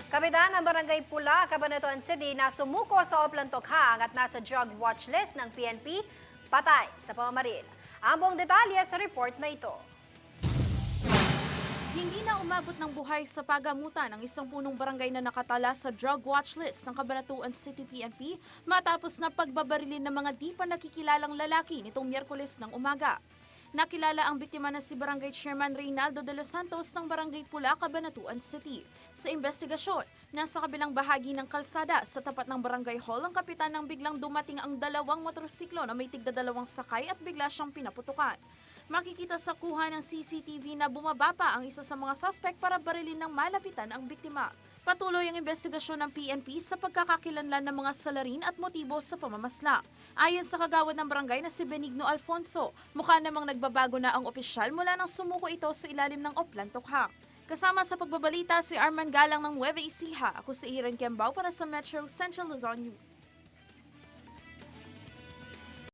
Kapitan ng Barangay Pula, Cabanatuan City na sumuko sa Oplan Tokhang at nasa drug watch list ng PNP, patay sa pamamaril. Ang buong detalye sa report na ito. Hindi na umabot ng buhay sa pagamutan ang isang punong barangay na nakatala sa drug watch list ng Cabanatuan City PNP matapos na pagbabarilin ng mga di pa nakikilalang lalaki nitong Miyerkules ng umaga. Nakilala ang biktima na si Barangay Chairman Reynaldo de los Santos ng Barangay Pula, Cabanatuan City. Sa investigasyon, nasa kabilang bahagi ng kalsada sa tapat ng Barangay Hall ang kapitan nang biglang dumating ang dalawang motorsiklo na may tigdadalawang sakay at bigla siyang pinaputukan. Makikita sa kuha ng CCTV na bumaba pa ang isa sa mga suspect para barilin ng malapitan ang biktima. Patuloy ang investigasyon ng PNP sa pagkakakilanlan ng mga salarin at motibo sa pamamasla. Ayon sa kagawad ng barangay na si Benigno Alfonso, mukha namang nagbabago na ang opisyal mula nang sumuko ito sa ilalim ng Oplan Tokhang. Kasama sa pagbabalita si Arman Galang ng Nueva Ecija. Ako si Iren Kembao para sa Metro Central Luzon News.